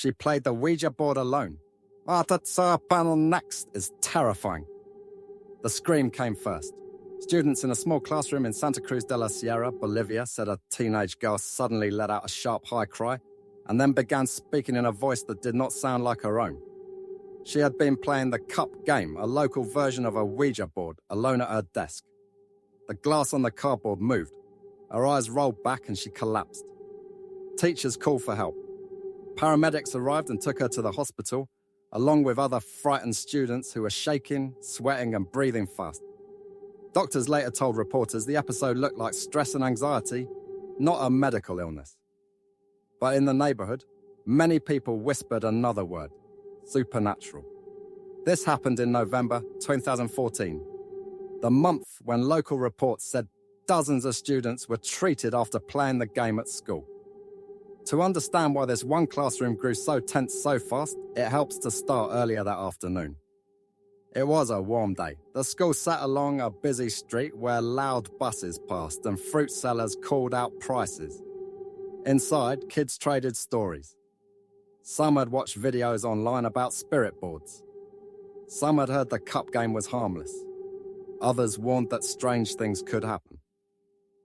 She played the Ouija board alone. That's panel next is terrifying. The scream came first. Students in a small classroom in Santa Cruz de la Sierra, Bolivia, said a teenage girl suddenly let out a sharp high cry and then began speaking in a voice that did not sound like her own. She had been playing the cup game, a local version of a Ouija board, alone at her desk. The glass on the cardboard moved. Her eyes rolled back and she collapsed. Teachers called for help. Paramedics arrived and took her to the hospital, along with other frightened students who were shaking, sweating, and breathing fast. Doctors later told reporters the episode looked like stress and anxiety, not a medical illness. But in the neighborhood, many people whispered another word: supernatural. This happened in November 2014, the month when local reports said dozens of students were treated after playing the game at school. To understand why this one classroom grew so tense so fast, it helps to start earlier that afternoon. It was a warm day. The school sat along a busy street where loud buses passed and fruit sellers called out prices. Inside, kids traded stories. Some had watched videos online about spirit boards. Some had heard the cup game was harmless. Others warned that strange things could happen.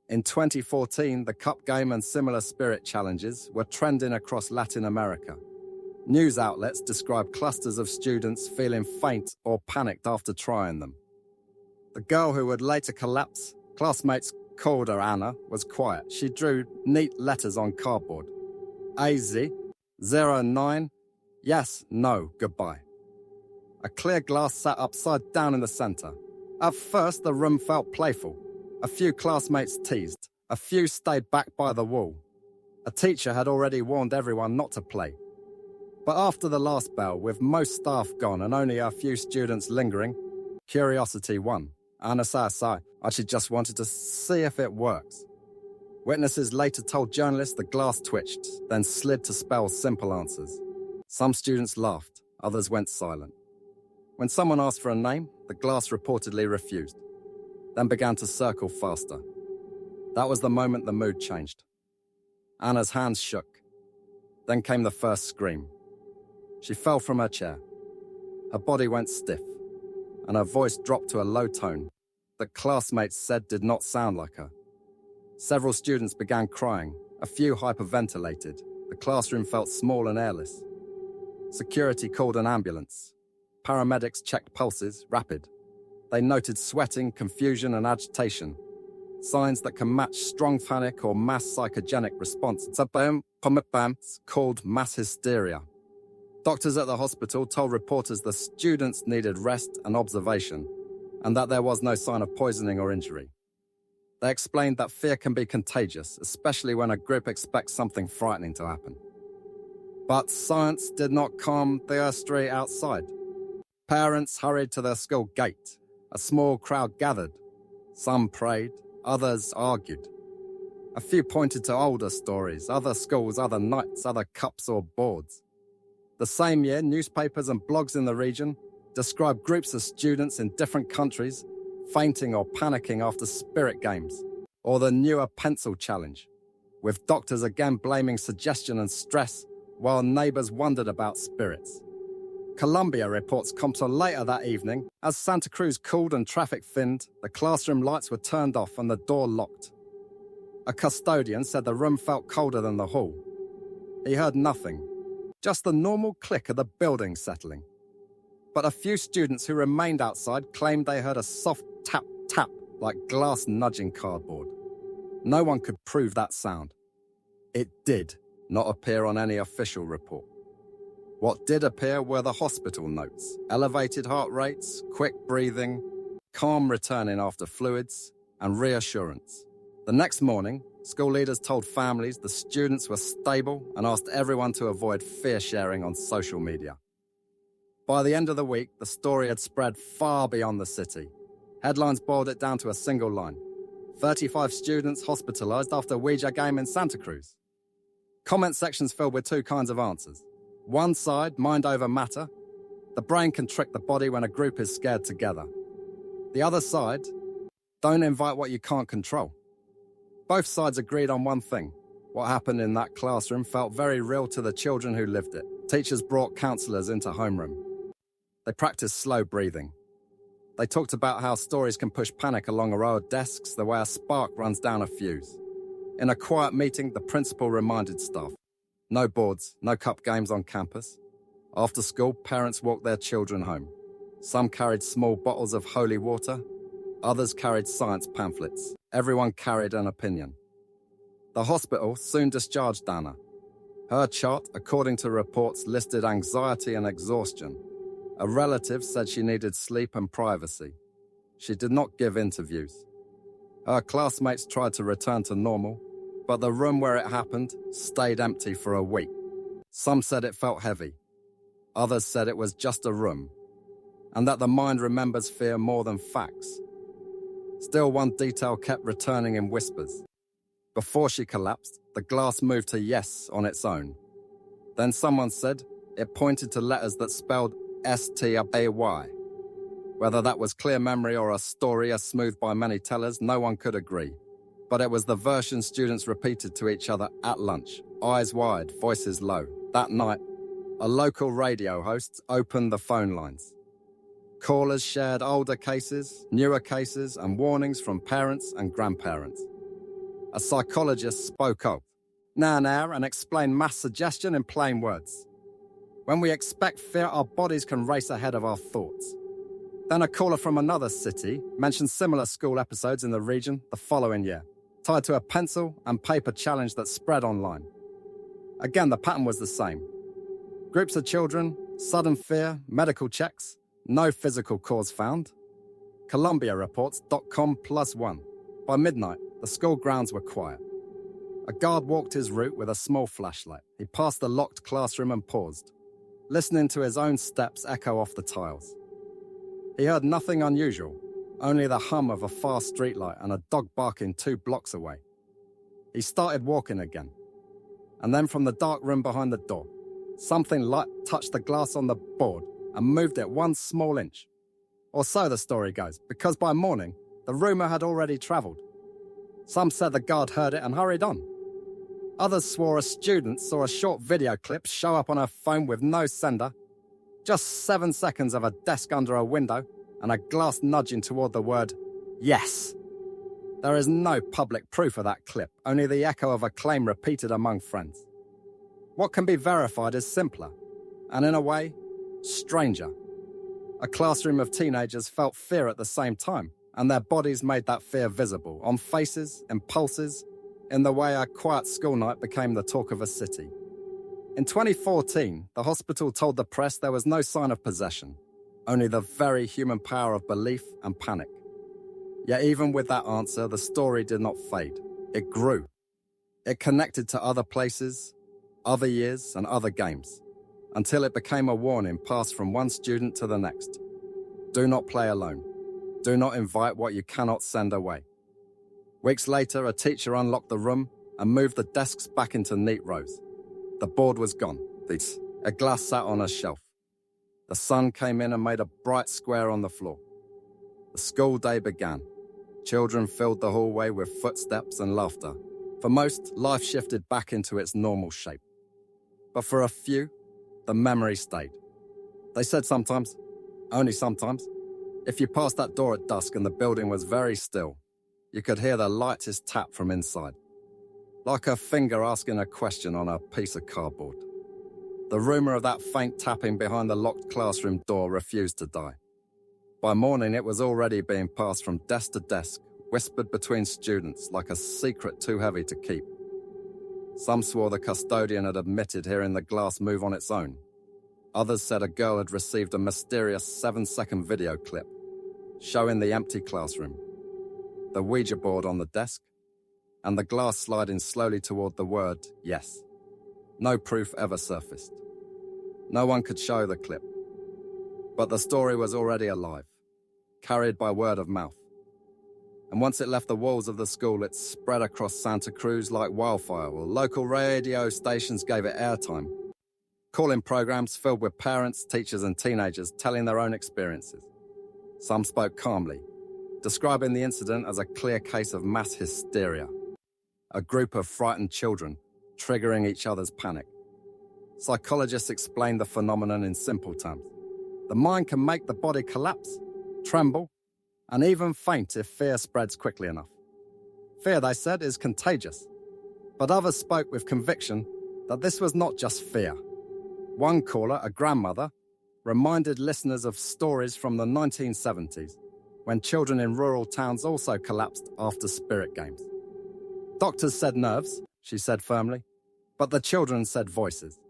In 2014, the cup game and similar spirit challenges were trending across Latin America. News outlets described clusters of students feeling faint or panicked after trying them. The girl who would later collapse, classmates called her Anna, was quiet. She drew neat letters on cardboard. AZ, 09, yes, no, goodbye. A clear glass sat upside down in the center. At first, the room felt playful. A few classmates teased. A few stayed back by the wall. A teacher had already warned everyone not to play. But after the last bell, with most staff gone and only a few students lingering, curiosity won. Anna said, she just wanted to see if it works. Witnesses later told journalists the glass twitched, then slid to spell simple answers. Some students laughed, others went silent. When someone asked for a name, the glass reportedly refused, then began to circle faster. That was the moment the mood changed. Anna's hands shook. Then came the first scream. She fell from her chair. Her body went stiff, and her voice dropped to a low tone that classmates said did not sound like her. Several students began crying. A few hyperventilated. The classroom felt small and airless. Security called an ambulance. Paramedics checked pulses, rapid. They noted sweating, confusion, and agitation, signs that can match strong panic or mass psychogenic response. Called mass hysteria. Doctors at the hospital told reporters the students needed rest and observation, and that there was no sign of poisoning or injury. They explained that fear can be contagious, especially when a group expects something frightening to happen. But science did not calm the hysteria outside. Parents hurried to their school gate. A small crowd gathered. Some prayed, others argued. A few pointed to older stories, other schools, other nights, other cups or boards. The same year, newspapers and blogs in the region described groups of students in different countries fainting or panicking after spirit games, or the newer pencil challenge, with doctors again blaming suggestion and stress while neighbors wondered about spirits. Colombia reports Compton later that evening. As Santa Cruz cooled and traffic thinned, the classroom lights were turned off and the door locked. A custodian said the room felt colder than the hall. He heard nothing, just the normal click of the building settling. But a few students who remained outside claimed they heard a soft tap-tap like glass nudging cardboard. No one could prove that sound. It did not appear on any official report. What did appear were the hospital notes: elevated heart rates, quick breathing, calm returning after fluids, and reassurance. The next morning, school leaders told families the students were stable and asked everyone to avoid fear-sharing on social media. By the end of the week, the story had spread far beyond the city. Headlines boiled it down to a single line: 35 students hospitalized after Ouija game in Santa Cruz. Comment sections filled with two kinds of answers. One side, mind over matter. The brain can trick the body when a group is scared together. The other side, don't invite what you can't control. Both sides agreed on one thing. What happened in that classroom felt very real to the children who lived it. Teachers brought counselors into homeroom. They practiced slow breathing. They talked about how stories can push panic along a row of desks the way a spark runs down a fuse. In a quiet meeting, the principal reminded staff, no boards, no cup games on campus. After school, parents walked their children home. Some carried small bottles of holy water. Others carried science pamphlets. Everyone carried an opinion. The hospital soon discharged Dana. Her chart, according to reports, listed anxiety and exhaustion. A relative said she needed sleep and privacy. She did not give interviews. Her classmates tried to return to normal, but the room where it happened stayed empty for a week. Some said it felt heavy. Others said it was just a room, and that the mind remembers fear more than facts. Still, one detail kept returning in whispers. Before she collapsed, the glass moved to yes on its own. Then someone said it pointed to letters that spelled S-T-A-Y. Whether that was clear memory or a story as smoothed by many tellers, no one could agree. But it was the version students repeated to each other at lunch, eyes wide, voices low. That night, a local radio host opened the phone lines. Callers shared older cases, newer cases, and warnings from parents and grandparents. A psychologist spoke up, and explained mass suggestion in plain words. When we expect fear, our bodies can race ahead of our thoughts. Then a caller from another city mentioned similar school episodes in the region the following year, tied to a pencil and paper challenge that spread online. Again, the pattern was the same. Groups of children, sudden fear, medical checks, no physical cause found. Columbia reports .com+1. By midnight, the school grounds were quiet. A guard walked his route with a small flashlight. He passed the locked classroom and paused, listening to his own steps echo off the tiles. He heard nothing unusual, only the hum of a fast streetlight and a dog barking 2 blocks away. He started walking again. And then from the dark room behind the door, something light touched the glass on the board and moved it 1 small inch. Or so the story goes, because by morning, the rumor had already traveled. Some said the guard heard it and hurried on. Others swore a student saw a short video clip show up on her phone with no sender. Just 7 seconds of a desk under a window and a glass nudging toward the word, yes. There is no public proof of that clip, only the echo of a claim repeated among friends. What can be verified is simpler, and in a way, stranger. A classroom of teenagers felt fear at the same time, and their bodies made that fear visible, on faces, in pulses, in the way a quiet school night became the talk of a city. In 2014, the hospital told the press there was no sign of possession, only the very human power of belief and panic. Yet even with that answer, the story did not fade. It grew. It connected to other places, other years, and other games, until it became a warning passed from one student to the next. Do not play alone. Do not invite what you cannot send away. Weeks later, a teacher unlocked the room and moved the desks back into neat rows. The board was gone. A glass sat on a shelf. The sun came in and made a bright square on the floor. The school day began. Children filled the hallway with footsteps and laughter. For most, life shifted back into its normal shape. But for a few, the memory stayed. They said sometimes, only sometimes, if you passed that door at dusk and the building was very still, you could hear the lightest tap from inside, like a finger asking a question on a piece of cardboard. The rumor of that faint tapping behind the locked classroom door refused to die. By morning, it was already being passed from desk to desk, whispered between students like a secret too heavy to keep. Some swore the custodian had admitted hearing the glass move on its own. Others said a girl had received a mysterious 7-second video clip showing the empty classroom, the Ouija board on the desk, and the glass sliding slowly toward the word yes. No proof ever surfaced. No one could show the clip. But the story was already alive, carried by word of mouth. And once it left the walls of the school, it spread across Santa Cruz like wildfire, while local radio stations gave it airtime. Call-in programs filled with parents, teachers, and teenagers telling their own experiences. Some spoke calmly, describing the incident as a clear case of mass hysteria, a group of frightened children triggering each other's panic. psychologists explained the phenomenon in simple terms. The mind can make the body collapse, tremble, and even faint if fear spreads quickly enough. Fear, they said, is contagious. But others spoke with conviction that this was not just fear. One caller, a grandmother, reminded listeners of stories from the 1970s, when children in rural towns also collapsed after spirit games. Doctors said nerves, she said firmly, but the children said voices.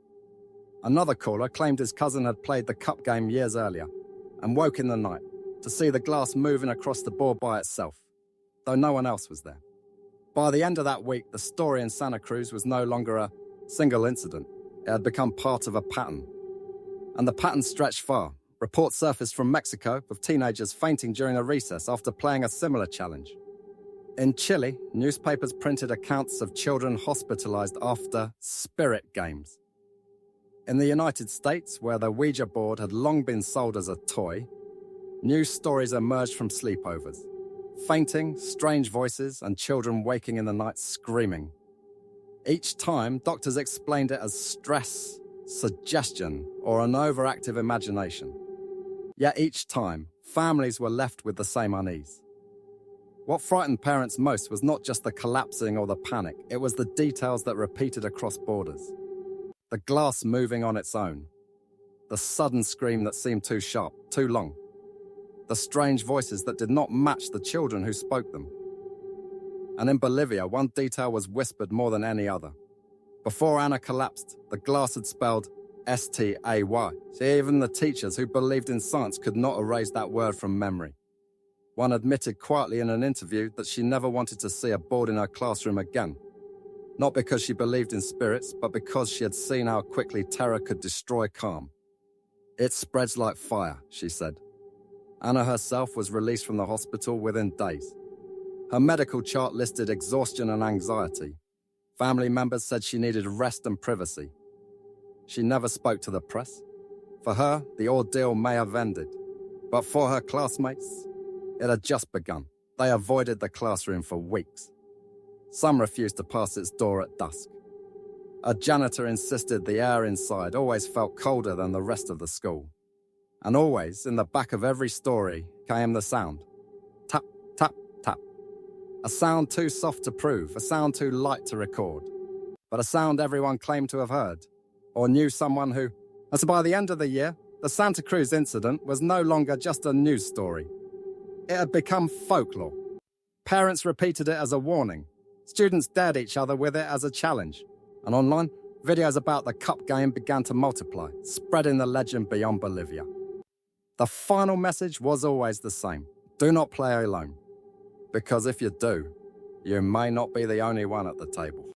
Another caller claimed his cousin had played the cup game years earlier and woke in the night to see the glass moving across the board by itself, though no one else was there. By the end of that week, the story in Santa Cruz was no longer a single incident. It had become part of a pattern. And the pattern stretched far. Reports surfaced from Mexico of teenagers fainting during a recess after playing a similar challenge. In Chile, newspapers printed accounts of children hospitalized after spirit games. In the United States, where the Ouija board had long been sold as a toy, news stories emerged from sleepovers. Fainting, strange voices, and children waking in the night screaming. Each time, doctors explained it as stress, suggestion, or an overactive imagination. Yet each time, families were left with the same unease. What frightened parents most was not just the collapsing or the panic, it was the details that repeated across borders. The glass moving on its own. The sudden scream that seemed too sharp, too long. The strange voices that did not match the children who spoke them. And in Bolivia, one detail was whispered more than any other. Before Anna collapsed, the glass had spelled S-T-A-Y. See, even the teachers who believed in science could not erase that word from memory. One admitted quietly in an interview that she never wanted to see a board in her classroom again. Not because she believed in spirits, but because she had seen how quickly terror could destroy calm. It spreads like fire, she said. Anna herself was released from the hospital within days. Her medical chart listed exhaustion and anxiety. Family members said she needed rest and privacy. She never spoke to the press. For her, the ordeal may have ended. But for her classmates, it had just begun. They avoided the classroom for weeks. Some refused to pass its door at dusk. A janitor insisted the air inside always felt colder than the rest of the school. And always, in the back of every story, came the sound. Tap, tap, tap. A sound too soft to prove, a sound too light to record. But a sound everyone claimed to have heard, or knew someone who... And so by the end of the year, the Santa Cruz incident was no longer just a news story. It had become folklore. Parents repeated it as a warning. Students dared each other with it as a challenge. And online, videos about the cup game began to multiply, spreading the legend beyond Bolivia. The final message was always the same. Do not play alone. Because if you do, you may not be the only one at the table.